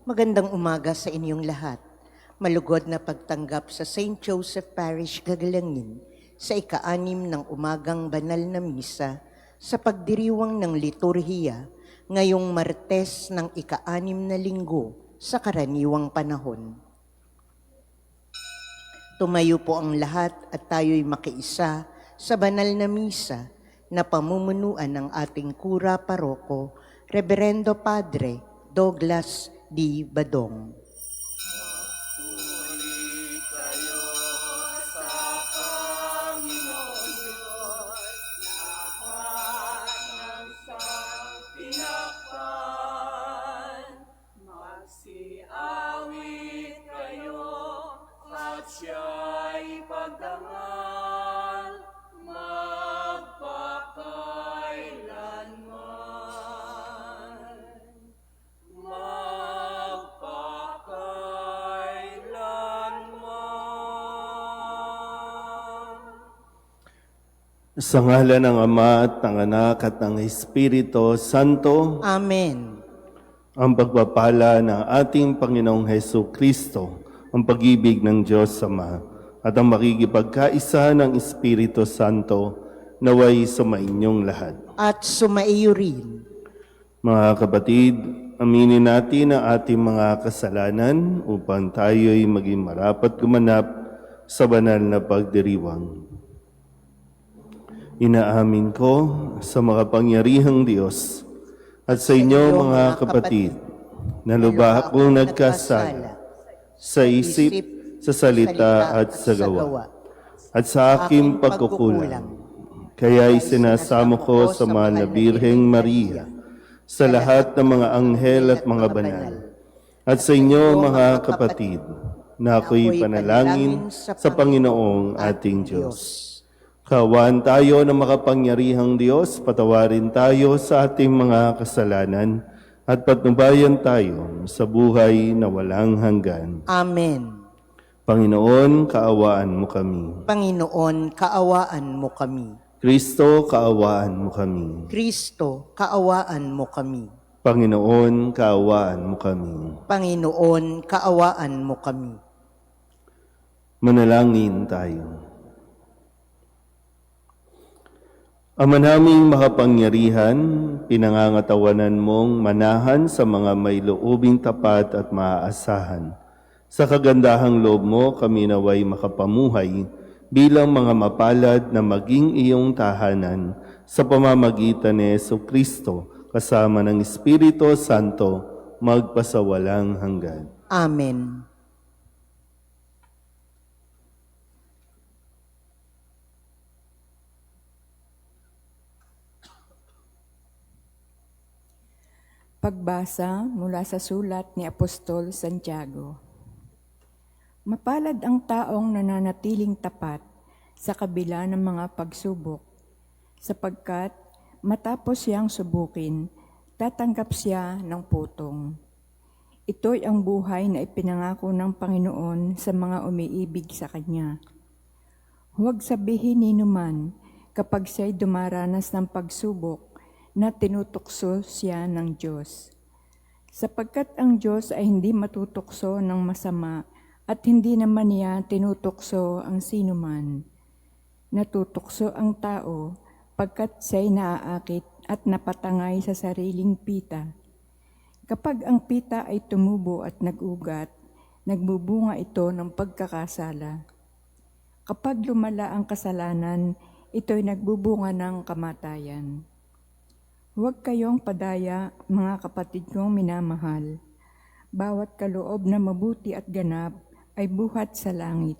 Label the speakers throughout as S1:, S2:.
S1: Magandang umaga sa inyong lahat. Malugod na pagtanggap sa St. Joseph Parish, Gagalangin sa ika-6 ng umagang banal na misa sa pagdiriwang ng liturhiya ngayong Martes ng ika-6 na linggo sa karaniwang panahon. Tumayo po ang lahat at tayo'y makiisa sa banal na misa na pamumunuan ng ating kura paroko, Reverendo Padre Douglas D. Badong.
S2: Siya'y pagdangal magpakailanman.
S3: Sa ngalan ng Ama at ng Anak at ng Espiritu Santo,
S1: Amen.
S3: ang pagpapala ng ating Panginoong Hesus Kristo, ang pag-ibig ng Diyos Ama, at ang makikipagkaisa ng Espiritu Santo, naway sumainyong lahat.
S1: At sumaiyo rin.
S3: Mga kapatid, aminin natin ang ating mga kasalanan upang tayo'y maging marapat gumanap sa banal na pagdiriwang. Inaamin ko sa makapangyarihang Diyos at sa inyo mga kapatid na lubha akong nagkasala sa isip, sa salita at sa gawa, at sa aking pagkukulang. Kaya'y sinasamo ko sa mahal na Birheng Maria, sa lahat ng mga anghel at mga banal, at sa inyo mga kapatid, na ako'y panalangin sa Panginoong ating Diyos. Kaawaan tayo ng makapangyarihang Diyos, patawarin tayo sa ating mga kasalanan, at patnubayan tayo sa buhay na walang hanggan.
S1: Amen.
S3: Panginoon, kaawaan mo kami.
S1: Panginoon, kaawaan mo kami.
S3: Kristo, kaawaan mo kami.
S1: Kristo, kaawaan mo kami.
S3: Panginoon, kaawaan mo kami.
S1: Panginoon, kaawaan mo kami.
S3: Manalangin tayo. Ama naming makapangyarihan, pinangangatawanan mong manahan sa mga may loobing tapat at maaasahan. Sa kagandahang loob mo, kami naway makapamuhay bilang mga mapalad na maging iyong tahanan sa pamamagitan ni Jesucristo kasama ng Espiritu Santo magpasawalang hanggan.
S1: Amen.
S4: Pagbasa mula sa sulat ni Apostol Santiago. Mapalad ang taong nananatiling tapat sa kabila ng mga pagsubok, sapagkat matapos siyang subukin, tatanggap siya ng putong. Ito'y ang buhay na ipinangako ng Panginoon sa mga umiibig sa Kanya. Huwag sabihin ni numan kapag siya'y dumaranas ng pagsubok, na tinutukso siya ng Diyos. Sapagkat ang Diyos ay hindi matutukso ng masama at hindi naman niya tinutukso ang sinuman. Natutukso ang tao pagkat siya'y naaakit at napatangay sa sariling pita. Kapag ang pita ay tumubo at nag-ugat, nagbubunga ito ng pagkakasala. Kapag lumala ang kasalanan, ito'y nagbubunga ng kamatayan. Huwag kayong padaya, mga kapatid kong minamahal. Bawat kaloob na mabuti at ganap ay buhat sa langit,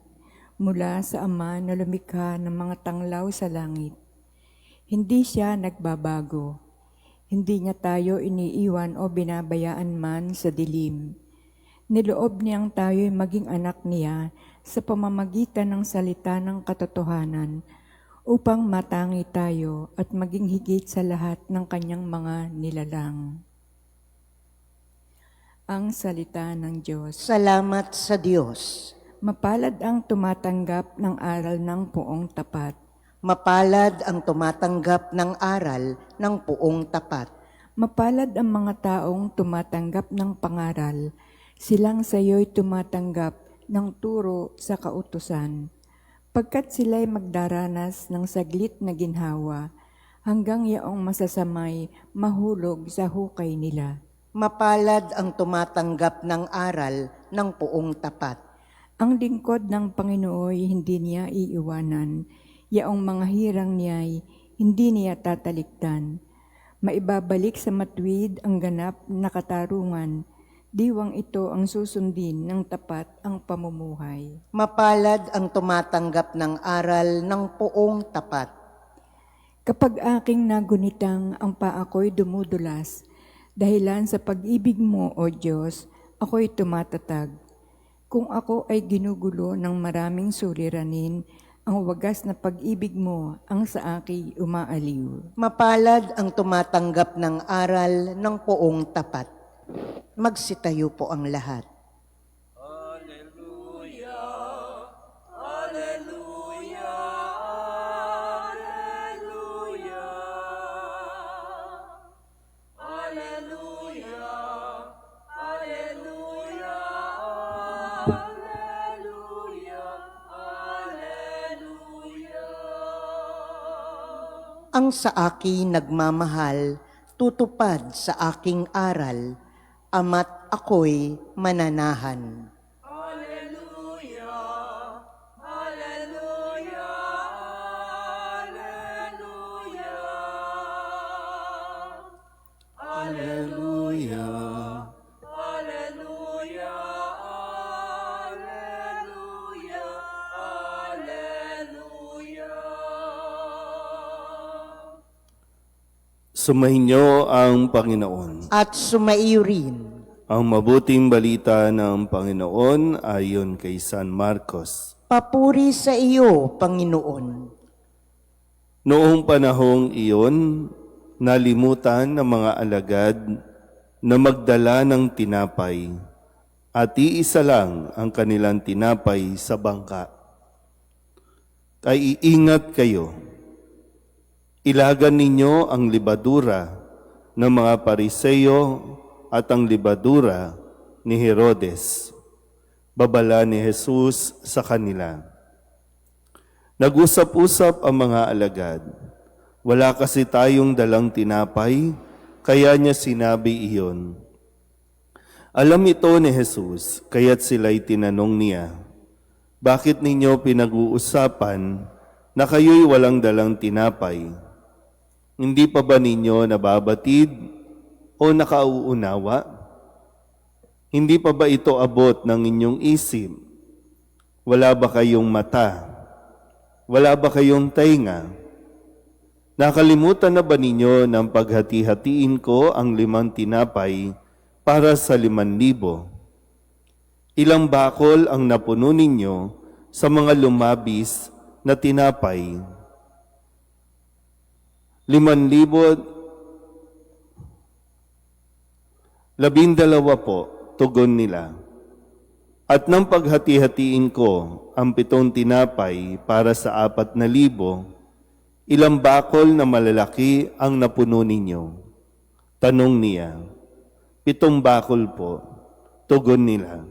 S4: mula sa Ama na lumikha ng mga tanglaw sa langit. Hindi siya nagbabago. Hindi niya tayo iniiwan o binabayaan man sa dilim. Niloob niyang tayo'y maging anak niya sa pamamagitan ng salita ng katotohanan, upang matangi tayo at maging higit sa lahat ng kanyang mga nilalang. Ang salita ng Diyos.
S1: Salamat sa Diyos.
S4: Mapalad ang tumatanggap ng aral ng puong tapat.
S1: Mapalad ang tumatanggap ng aral ng puong tapat.
S4: Mapalad ang mga taong tumatanggap ng pangaral Silang sayo'y tumatanggap ng turo sa kautusan, pagkat sila'y magdaranas ng saglit na ginhawa, hanggang yaong masasamay mahulog sa hukay nila.
S1: Mapalad ang tumatanggap ng aral ng poong tapat.
S4: Ang lingkod ng Panginooy hindi niya iiwanan, yaong mga hirang niya'y hindi niya tatalikdan. Maibabalik sa matuwid ang ganap na katarungan, diwang ito ang susundin ng tapat ang pamumuhay.
S1: Mapalad ang tumatanggap ng aral ng poong tapat.
S4: Kapag aking nagunitang ang paa ko'y dumudulas, dahilan sa pag-ibig mo, O Diyos, ako'y tumatatag. Kung ako ay ginugulo ng maraming suliranin, ang wagas na pag-ibig mo ang sa akin umaaliw.
S1: Mapalad ang tumatanggap ng aral ng poong tapat. Magsitayo po ang lahat.
S2: Hallelujah, Hallelujah, Hallelujah, Hallelujah, Hallelujah, Hallelujah, Hallelujah.
S1: Ang sa akin nagmamahal, tutupad sa aking aral, ama't ako'y mananahan.
S2: Hallelujah, Hallelujah, Hallelujah,
S3: Hallelujah.
S2: Hallelujah, Hallelujah, Hallelujah.
S3: Sumainyo ang Panginoon.
S1: At sumaiyo rin.
S3: Ang mabuting balita ng Panginoon ayon kay San Marcos.
S1: Papuri sa iyo, Panginoon.
S3: Noong panahong iyon, nalimutan ng mga alagad na magdala ng tinapay at iisa lang ang kanilang tinapay sa bangka. Kay iingat kayo. Ilagan ninyo ang libadura ng mga Pariseo at ang libadura ni Herodes. Babala ni Jesus sa kanila. Nag-usap-usap ang mga alagad. Wala kasi tayong dalang tinapay, kaya niya sinabi iyon. Alam ito ni Jesus, kaya't sila'y tinanong niya, bakit ninyo pinag-uusapan na kayo'y walang dalang tinapay? Hindi pa ba ninyo nababatid o nakauunawa? Hindi pa ba ito abot ng inyong isip? Wala ba kayong mata? Wala ba kayong tainga? Nakalimutan na ba ninyo ng paghati-hatiin ko ang 5 tinapay para sa 5,000? Ilang bakol ang napuno ninyo sa mga lumabis na tinapay? 5,000, 12 po, tugon nila. At nang paghati-hatiin ko ang 7 tinapay para sa 4,000, ilang bakol na malalaki ang napuno ninyo? Tanong niya. 7 bakol po, tugon nila.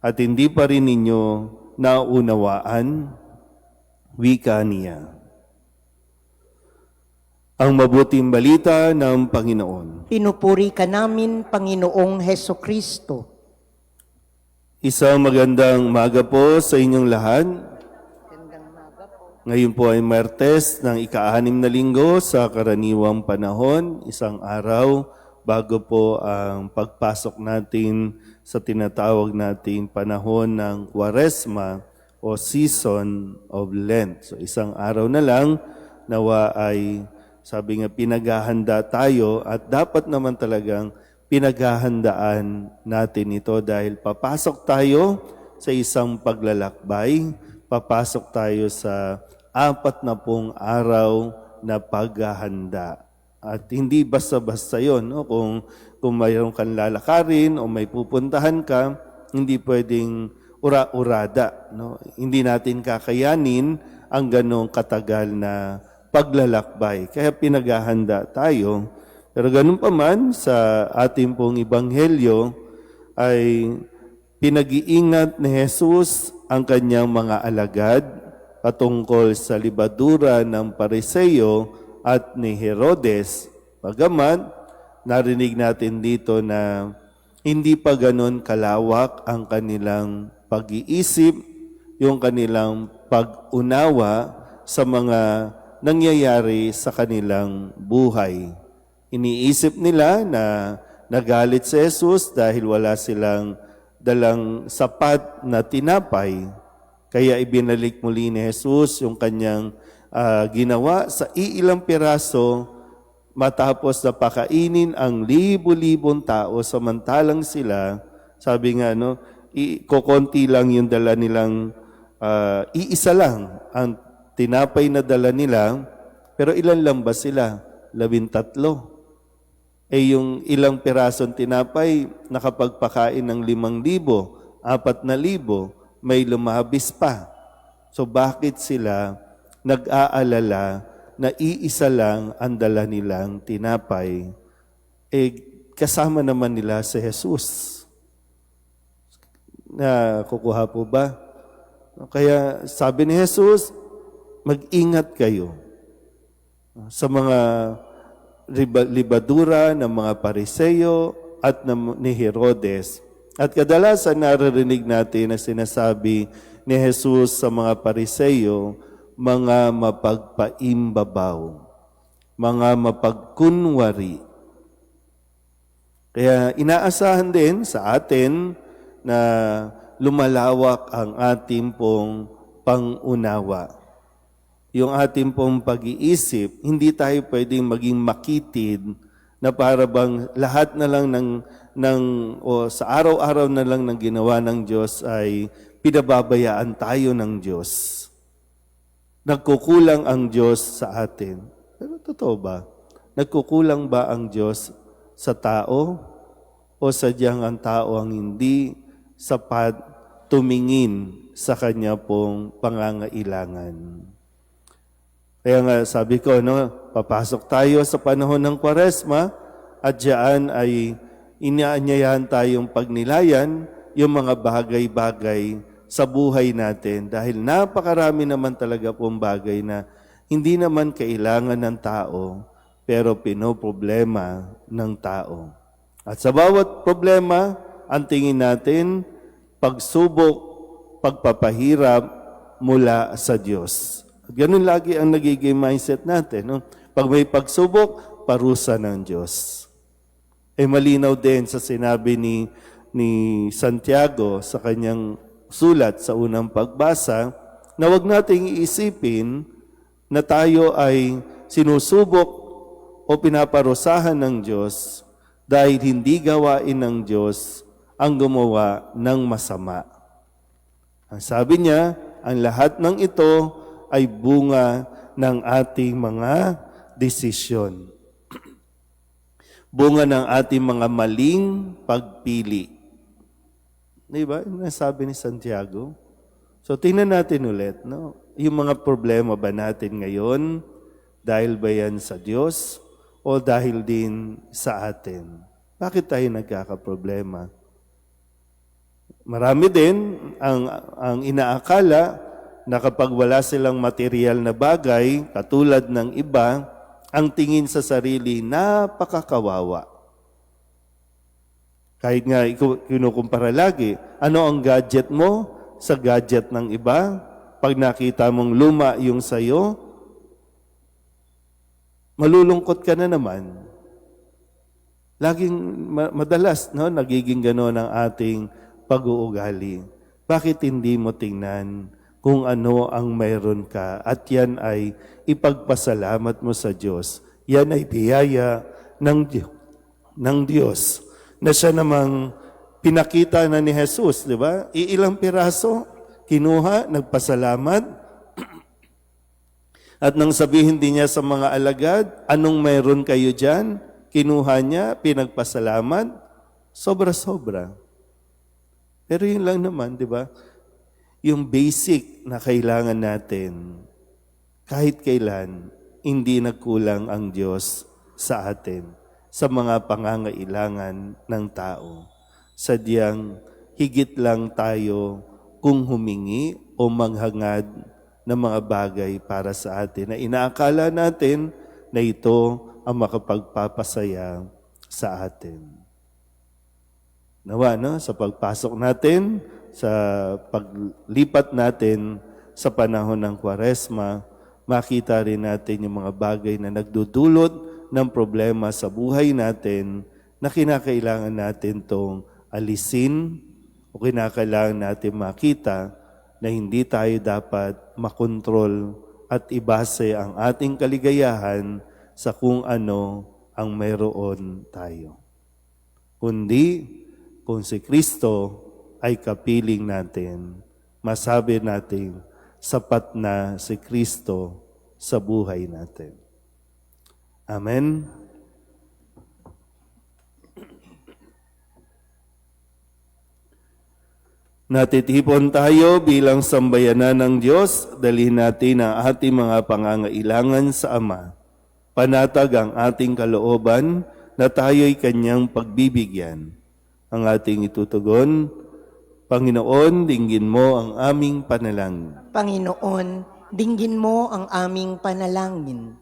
S3: At hindi pa rin ninyo naunawaan? Wika niya. Ang mabuting balita ng Panginoon.
S1: Pinupuri ka namin, Panginoong Heso Kristo.
S3: Isang magandang umaga po sa inyong lahat. Ngayon po ay Martes ng ika-6 na linggo sa karaniwang panahon, isang araw bago po ang pagpasok natin sa tinatawag nating panahon ng Kwaresma o Season of Lent. So isang araw na lang nawa ay sabi nga pinaghahanda tayo at dapat naman talagang pinaghahandaan natin ito dahil papasok tayo sa isang paglalakbay, papasok tayo sa 40 araw na paghahanda. At hindi basta-basta yun. No? Kung mayroon kang lalakarin o may pupuntahan ka, hindi pwedeng ura-urada. No? Hindi natin kakayanin ang ganong katagal na paglalakbay. Kaya pinaghahanda tayo. Pero ganun pa man, sa ating pong ebanghelyo, ay pinag-iingat ni Jesus ang kanyang mga alagad patungkol sa libadura ng Pariseo at ni Herodes. Bagaman, narinig natin dito na hindi pa ganon kalawak ang kanilang pag-iisip, yung kanilang pag-unawa sa mga nangyayari sa kanilang buhay. Iniisip nila na nagalit si Jesus dahil wala silang dalang sapat na tinapay. Kaya ibinalik muli ni Jesus yung kanyang ginawa sa iilang piraso matapos na pakainin ang libo-libong tao samantalang sila, sabi nga, kokonti lang yung dala nilang, iisa lang ang tinapay na dala nila, pero ilan lang ba sila? 13. Yung ilang pirasong tinapay, nakapagpakain ng 5,000, 4,000, may lumabis pa. So bakit sila nag-aalala na iisa lang ang dala nilang tinapay? Kasama naman nila si Jesus. Na kukuha po ba? Kaya sabi ni Jesus, mag-ingat kayo sa mga libadura ng mga Pariseo at ni Herodes. At kadalasan naririnig natin na sinasabi ni Jesus sa mga Pariseo, mga mapagpaimbabaw, mga mapagkunwari. Kaya inaasahan din sa atin na lumalawak ang ating pong pangunawa. Yung ating pong pag-iisip, hindi tayo pwedeng maging makitid na para bang lahat na lang o sa araw-araw na lang ng ginawa ng Diyos ay pinababayaan tayo ng Diyos. Nagkukulang ang Diyos sa atin. Pero totoo ba? Nagkukulang ba ang Diyos sa tao? O sadyang ang tao ang hindi sapat tumingin sa kanya pong pangangailangan? Kaya nga sabi ko, papasok tayo sa panahon ng Kwaresma at diyan ay inaanyayahan tayong pagnilayan yung mga bagay-bagay sa buhay natin dahil napakarami naman talaga pong bagay na hindi naman kailangan ng tao pero pinoproblema ng tao. At sa bawat problema, ang tingin natin, pagsubok, pagpapahirap mula sa Diyos. Ganun lagi ang nagiging mindset natin. Pag may pagsubok, parusa ng Diyos. Malinaw din sa sinabi ni Santiago sa kanyang sulat sa unang pagbasa na huwag nating iisipin na tayo ay sinusubok o pinaparusahan ng Diyos dahil hindi gawain ng Diyos ang gumawa ng masama. Ang sabi niya, ang lahat ng ito ay bunga ng ating mga desisyon. Bunga ng ating mga maling pagpili. Diba? Nasabi ni Santiago. So, tingnan natin ulit, yung mga problema ba natin ngayon, dahil ba yan sa Diyos o dahil din sa atin? Bakit tayo nagkakaproblema? Marami din ang inaakala na kapag wala silang material na bagay, katulad ng iba, ang tingin sa sarili, napakakawawa. Kahit nga kinukumpara lagi, ano ang gadget mo sa gadget ng iba? Pag nakita mong luma yung sayo, malulungkot ka na naman. Laging madalas, nagiging gano'n ang ating pag-uugali. Bakit hindi mo tingnan kung ano ang mayroon ka at yan ay ipagpasalamat mo sa Diyos? Yan ay biyaya ng Diyos na siya namang pinakita na ni Jesus, di ba? Iilang piraso, kinuha, nagpasalamat. At nang sabihin din niya sa mga alagad, anong mayroon kayo dyan? Kinuha niya, pinagpasalamat, sobra-sobra. Pero yun lang naman, di ba? Yung basic na kailangan natin, kahit kailan, hindi nagkulang ang Diyos sa atin, sa mga pangangailangan ng tao. Sadyang higit lang tayo kung humingi o maghangad ng mga bagay para sa atin na inaakala natin na ito ang makapagpapasaya sa atin. Nawa, no? Sa pagpasok natin, sa paglipat natin sa panahon ng Kwaresma, makita rin natin yung mga bagay na nagdudulot ng problema sa buhay natin na kinakailangan natin tong alisin o kinakailangan natin makita na hindi tayo dapat makontrol at ibase ang ating kaligayahan sa kung ano ang mayroon tayo. Kundi kung si Kristo ay kapiling natin, masabi natin sapat na si Kristo sa buhay natin. Amen. Natitipon tayo bilang sambayanan ng Diyos, dalhin natin ang ating mga pangangailangan sa Ama. Panatag ang ating kalooban na tayo'y Kanyang pagbibigyan. Ang ating itutugon, Panginoon, dinggin mo ang aming panalangin.
S1: Panginoon, dinggin mo ang aming panalangin.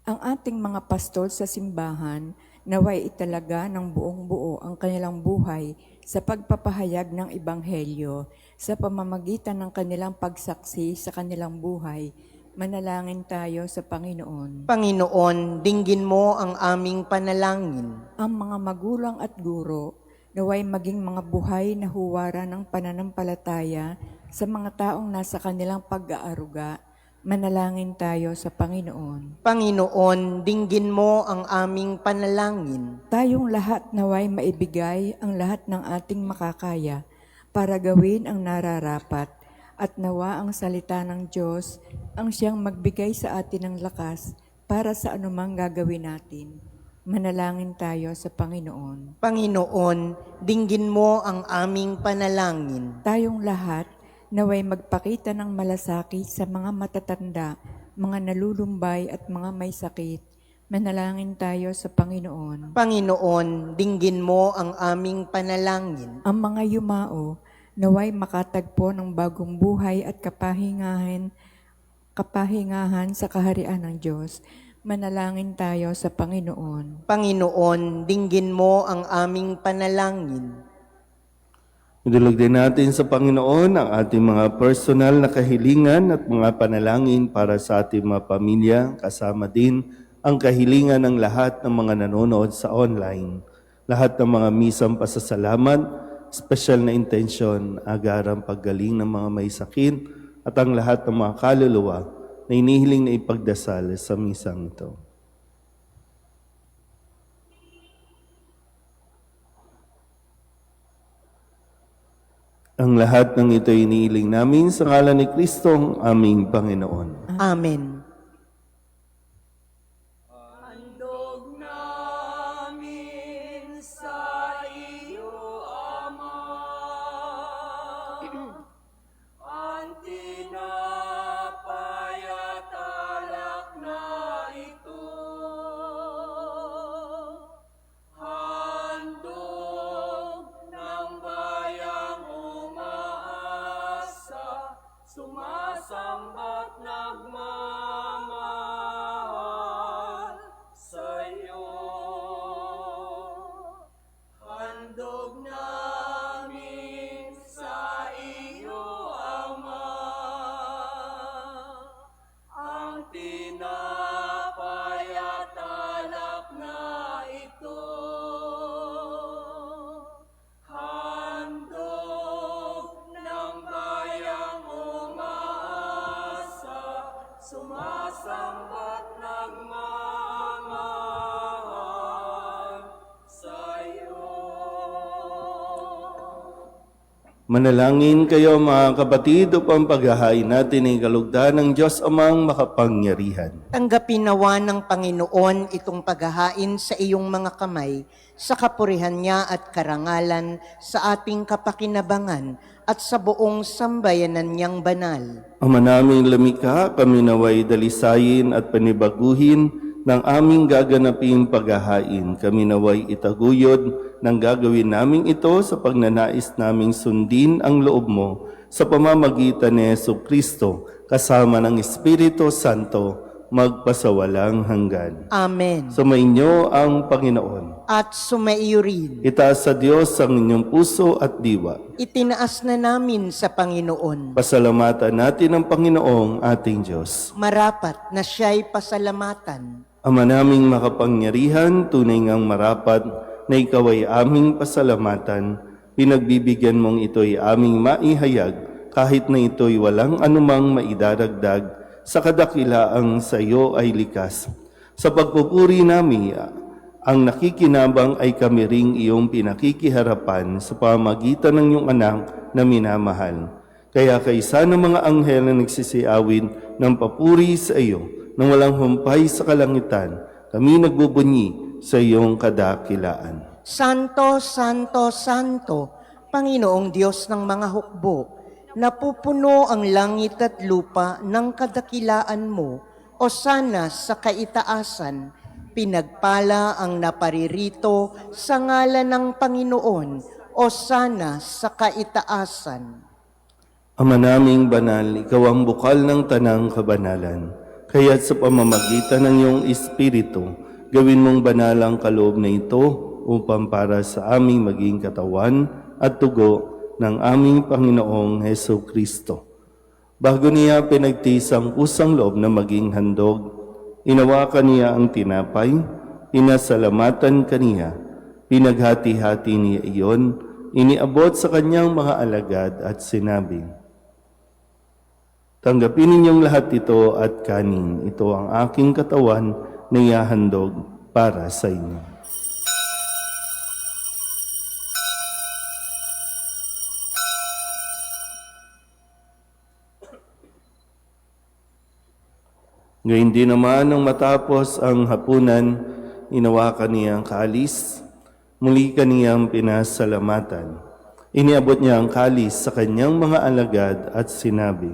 S4: Ang ating mga pastol sa simbahan, naway italaga ng buong buo ang kanilang buhay sa pagpapahayag ng Ebanghelyo sa pamamagitan ng kanilang pagsaksi sa kanilang buhay. Manalangin tayo sa Panginoon.
S1: Panginoon, dinggin mo ang aming panalangin.
S4: Ang mga magulang at guro, naway maging mga buhay na huwara ng pananampalataya sa mga taong nasa kanilang pag-aaruga. Manalangin tayo sa Panginoon.
S1: Panginoon, dinggin mo ang aming panalangin.
S4: Tayong lahat naway maibigay ang lahat ng ating makakaya para gawin ang nararapat at nawa ang salita ng Diyos ang siyang magbigay sa atin ng lakas para sa anumang gagawin natin. Manalangin tayo sa Panginoon.
S1: Panginoon, dinggin mo ang aming panalangin.
S4: Tayong lahat naway magpakita ng malasakit sa mga matatanda, mga nalulumbay at mga may sakit. Manalangin tayo sa Panginoon.
S1: Panginoon, dinggin mo ang aming panalangin.
S4: Ang mga yumao, naway makatagpo ng bagong buhay at kapahingahan sa kaharian ng Diyos. Manalangin tayo sa Panginoon.
S1: Panginoon, dinggin mo ang aming panalangin.
S3: Idulog din natin sa Panginoon ang ating mga personal na kahilingan at mga panalangin para sa ating mga pamilya, kasama din ang kahilingan ng lahat ng mga nanonood sa online. Lahat ng mga misang pasasalamat, special na intensyon, agarang paggaling ng mga may sakit, at ang lahat ng mga kaluluwa na inihiling na ipagdasal sa misang ito. Ang lahat ng ito iniiling namin sa ngalan ni Kristo, ang aming Panginoon.
S1: Amen.
S2: handog namin sa iyo, Ama, ang tinapay at alak na ito. Handog ng bayang umaasa, sumasamba't nagmamahal sa'yo. Handog namin sa iyo, Ama, ang tinapay at alak na ito. Handog ng bayang umaasa, sumasamba't nagmamahal sa'yo.
S3: Manalangin kayo mga kapatid upang paghahain natin ang kalugdan ng Diyos Amang makapangyarihan.
S1: Tanggapin nawa ng Panginoon itong paghahain sa iyong mga kamay sa kapurihan niya at karangalan sa ating kapakinabangan at sa buong sambayanan niyang banal.
S3: Ama naming lumikha, kami naway dalisayin at panibaguhin ng aming gaganaping paghahain. Kami naway itaguyod ng gagawin naming ito sa pagnanais naming sundin ang loob mo sa pamamagitan ni Jesucristo kasama ng Espiritu Santo magpasawalang hanggan.
S1: Amen.
S3: Sumainyo ang Panginoon.
S1: At sumaiyo rin.
S3: Itaas sa Diyos ang inyong puso at diwa.
S1: Itinaas na namin sa Panginoon.
S3: Pasalamatan natin ang Panginoong ating Diyos.
S1: Marapat na siya'y pasalamatan.
S3: Ama naming makapangyarihan, tunay ngang marapat na ikaw ay aming pasalamatan. Pinagbibigyan mong ito'y aming maihayag kahit na ito'y walang anumang maidaragdag sa kadakilaang sa iyo ay likas. Sa pagpupuri namin, ang nakikinabang ay kami ring iyong pinakikiharapan sa pamagitan ng iyong anak na minamahal. Kaya kaysa ng mga anghel na nagsisiawin ng papuri sa iyo, nang walang humpay sa kalangitan, kami nagbubunyi sa iyong kadakilaan.
S1: Santo, Santo, Santo, Panginoong Diyos ng mga hukbo, napupuno ang langit at lupa ng kadakilaan mo, o sana sa kaitaasan, pinagpala ang naparirito sa ngalan ng Panginoon, o sana sa kaitaasan.
S3: Ama naming banal, ikaw ang bukal ng tanang kabanalan. Kaya't sa pamamagitan ng iyong Espiritu, gawin mong banal ang kaloob na ito upang para sa aming maging katawan at tugo ng aming Panginoong Heso Kristo. Bago niya pinagtiis ang pusang loob na maging handog, inawakan niya ang tinapay, pinasalamatan kaniya, pinaghati-hati niya iyon, iniabot sa kanyang mga alagad at sinabi, "Tanggapin ninyong lahat ito at kanin. Ito ang aking katawan na ihahandog para sa inyo." Ngayon din naman nang matapos ang hapunan, inawakan niya ang kalis, muli kaniyang pinasalamatan. Iniabot niya ang kalis sa kanyang mga alagad at sinabi,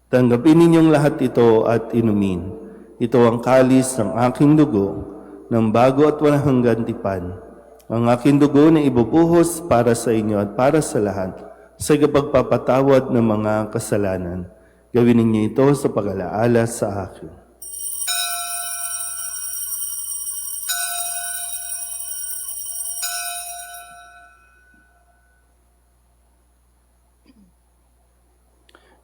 S3: "Tanggapin ninyong lahat ito at inumin. Ito ang kalis ng aking dugo, ng bago at walang hanggan tipan. Ang aking dugo na ibubuhos para sa inyo at para sa lahat, sa pagpapatawad ng mga kasalanan. Gawin ninyo ito sa pag-alaala sa akin."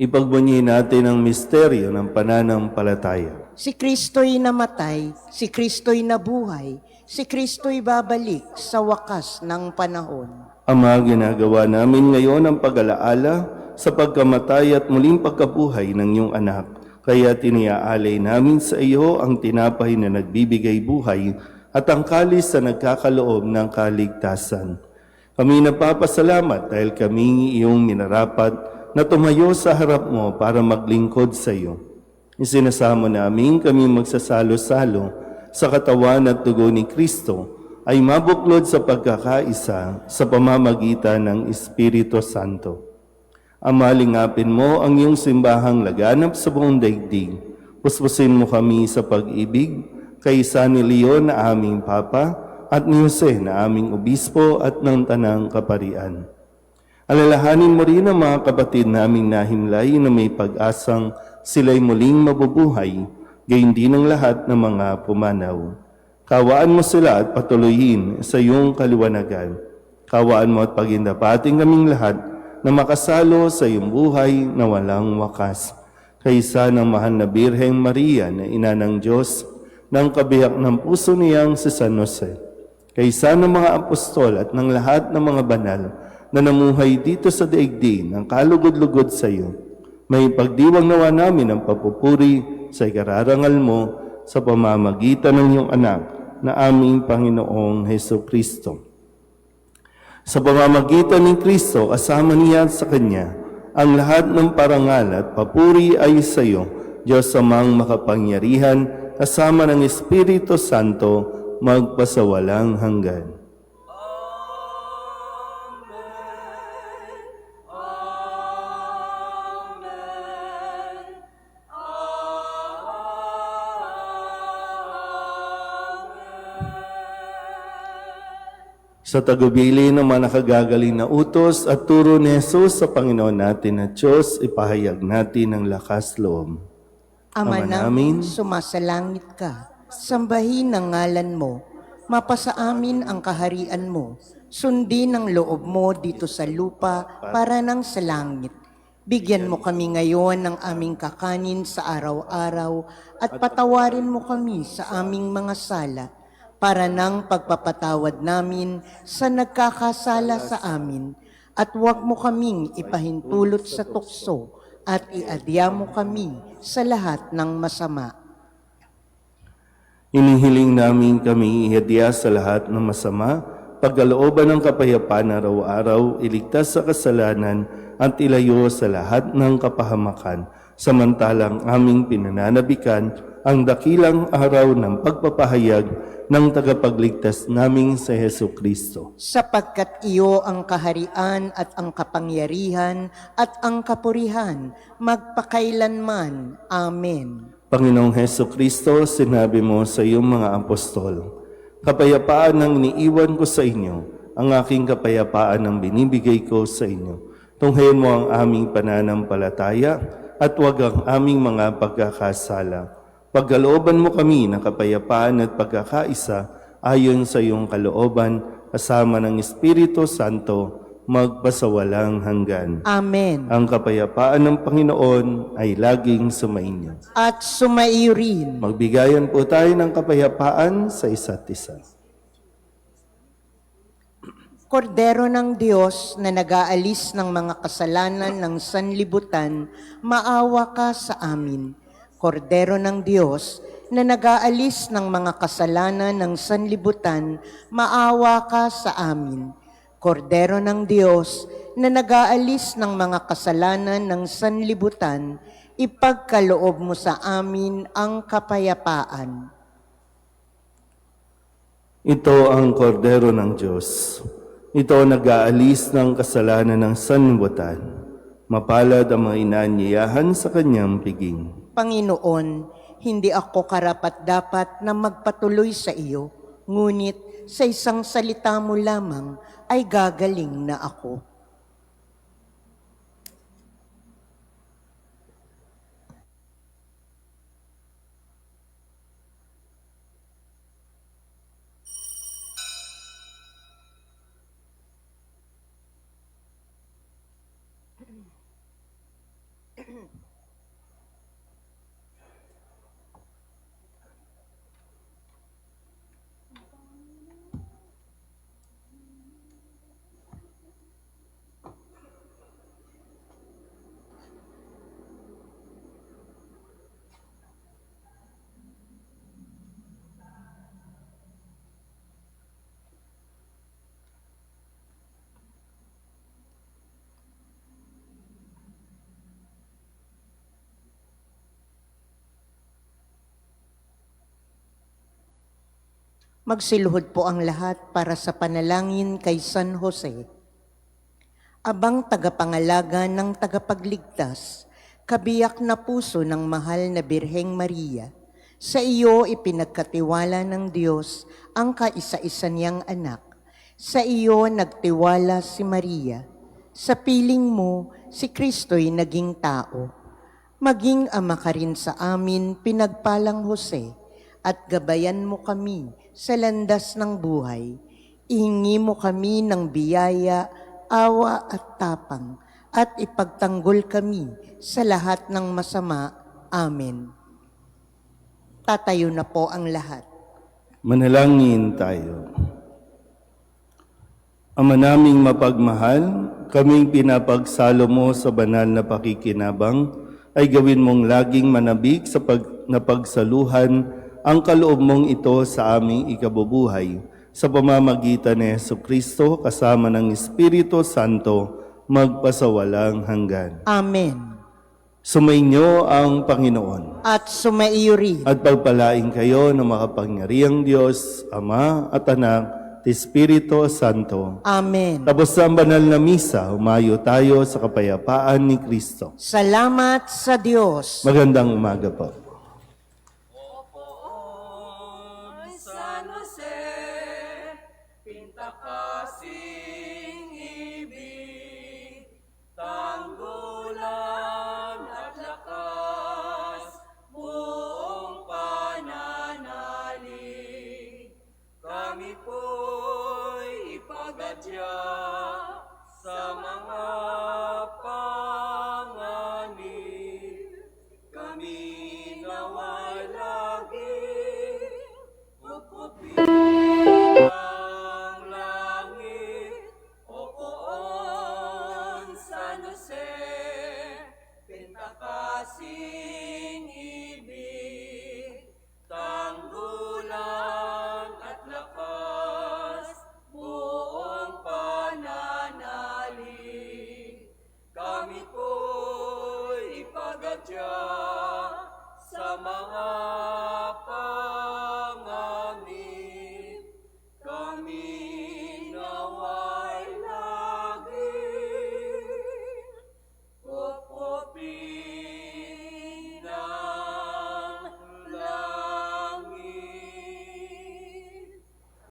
S3: Ipagbunyi natin ang misteryo ng pananampalataya.
S1: Si Kristo'y namatay, si Kristo'y nabuhay, si Kristo'y babalik sa wakas ng panahon.
S3: Ama, ginagawa namin ngayon ang pag-alaala sa pagkamatay at muling pagkabuhay ng iyong anak. Kaya tiniaalay namin sa iyo ang tinapay na nagbibigay buhay at ang kalis na nagkakaloob ng kaligtasan. Kami napapasalamat dahil kami iyong minarapat na tumayo sa harap mo para maglingkod sa iyo. Isinasamo namin kami magsasalo-salo sa katawan at dugo ni Kristo ay mabuklod sa pagkakaisa sa pamamagitan ng Espiritu Santo. Ama, lingapin mo ang iyong simbahang laganap sa buong daigdig. Puspusin mo kami sa pag-ibig kay San Leon na aming Papa at ni Jose na aming Obispo at ng Tanang Kaparian. Alalahanin mo rin ang mga kapatid naming nahimlay na may pag-asang sila'y muling mabubuhay, gayon din ang lahat ng mga pumanaw. Kawaan mo sila at patuloyin sa iyong kaliwanagan. Kawaan mo at pagindapating kaming lahat na makasalo sa iyong buhay na walang wakas. Kaysa ng mahal na Birheng Maria na ina ng Diyos, ng kabiyak ng puso niyang si San Jose. Kaysa ng mga apostol at ng lahat ng mga banal na namuhay dito sa daigdig ng kalugod-lugod sa iyo, may pagdiwang nawa namin ang papupuri sa ikararangal mo sa pamamagitan ng iyong anak na aming Panginoong Heso Kristo. Sa pamamagitan ni Kristo, kasama niya sa Kanya, ang lahat ng parangal at papuri ay sa iyo, Diyos amang makapangyarihan, kasama ng Espiritu Santo, magpasawalang hanggan. Sa tagubili ng mga nakagagaling na utos at turo ni Jesus sa Panginoon natin na Diyos, ipahayag natin ang lakas loob.
S1: Ama
S3: Ama
S1: namin,
S3: namin,
S1: sumasalangit ka. Sambahin ang ngalan mo. Mapasa amin ang kaharian mo. Sundin ang loob mo dito sa lupa para nang sa langit. Bigyan mo kami ngayon ng aming kakanin sa araw-araw at patawarin mo kami sa aming mga sala para nang pagpapatawad namin sa nagkakasala sa amin at huwag mo kaming ipahintulot sa tukso at iadya mo kami sa lahat ng masama.
S3: inihiling namin kami ihadya sa lahat ng masama, pagkalooban ng kapayapaan araw-araw, iligtas sa kasalanan at ilayo sa lahat ng kapahamakan, samantalang aming pinananabikan ang dakilang araw ng pagpapahayag ng tagapagligtas naming sa Hesu Kristo.
S1: Sapagkat iyo ang kaharian at ang kapangyarihan at ang kapurihan, magpakailanman. Amen.
S3: Panginoong Hesu Kristo, sinabi mo sa iyong mga apostol, kapayapaan ang iniiwan ko sa inyo, ang aking kapayapaan ang binibigay ko sa inyo. Tunghayan mo ang aming pananampalataya at huwag ang aming mga pagkakasala. Pagkalooban mo kami ng kapayapaan at pagkakaisa ayon sa iyong kalooban, kasama ng Espiritu Santo, magpasawalang hanggan.
S1: Amen.
S3: Ang kapayapaan ng Panginoon ay laging sumainyo.
S1: At sumaiyo rin.
S3: Magbigayan po tayo ng kapayapaan sa isa't isa.
S1: Kordero ng Diyos na nag-aalis ng mga kasalanan ng sanlibutan, maawa ka sa amin. Kordero ng Diyos na nag-aalis ng mga kasalanan ng sanlibutan, maawa ka sa amin. Kordero ng Diyos na nag-aalis ng mga kasalanan ng sanlibutan, ipagkaloob mo sa amin ang kapayapaan.
S3: Ito ang kordero ng Diyos. Ito nag-aalis ng kasalanan ng sanlibutan. Mapalad ang mga inaanyayahan sa kanyang piging.
S1: Panginoon, hindi ako karapat-dapat na magpatuloy sa iyo, ngunit sa isang salita mo lamang ay gagaling na ako. Magsiluhod po ang lahat para sa panalangin kay San Jose. Abang tagapangalaga ng tagapagligtas, kabiyak na puso ng mahal na Birheng Maria, sa iyo ipinagkatiwala ng Diyos ang kaisa-isa niyang anak. Sa iyo nagtiwala si Maria. Sa piling mo, si Kristo'y naging tao. Maging ama ka rin sa amin, pinagpalang Jose, at gabayan mo kami sa landas ng buhay. Ihingi mo kami ng biyaya, awa at tapang, at ipagtanggol kami sa lahat ng masama. Amen. Tatayo na po ang lahat.
S3: Manalangin tayo. Ama naming mapagmahal, kaming pinapagsalo mo sa banal na pakikinabang, ay gawin mong laging manabik sa napagsaluhan ang kaloob mong ito sa aming ikabubuhay, sa pamamagitan ni Hesu Kristo kasama ng Espiritu Santo, magpasawalang hanggan.
S1: Amen.
S3: Sumainyo ang Panginoon.
S1: At sumaiyo rin.
S3: At pagpalain kayo ng makapangyarihang Diyos, Ama at Anak, at Espiritu Santo.
S1: Amen.
S3: Tapos sa banal na misa, humayo tayo sa kapayapaan ni Kristo.
S1: Salamat sa Diyos.
S3: Magandang umaga po.
S2: San Jose, pinta ka sa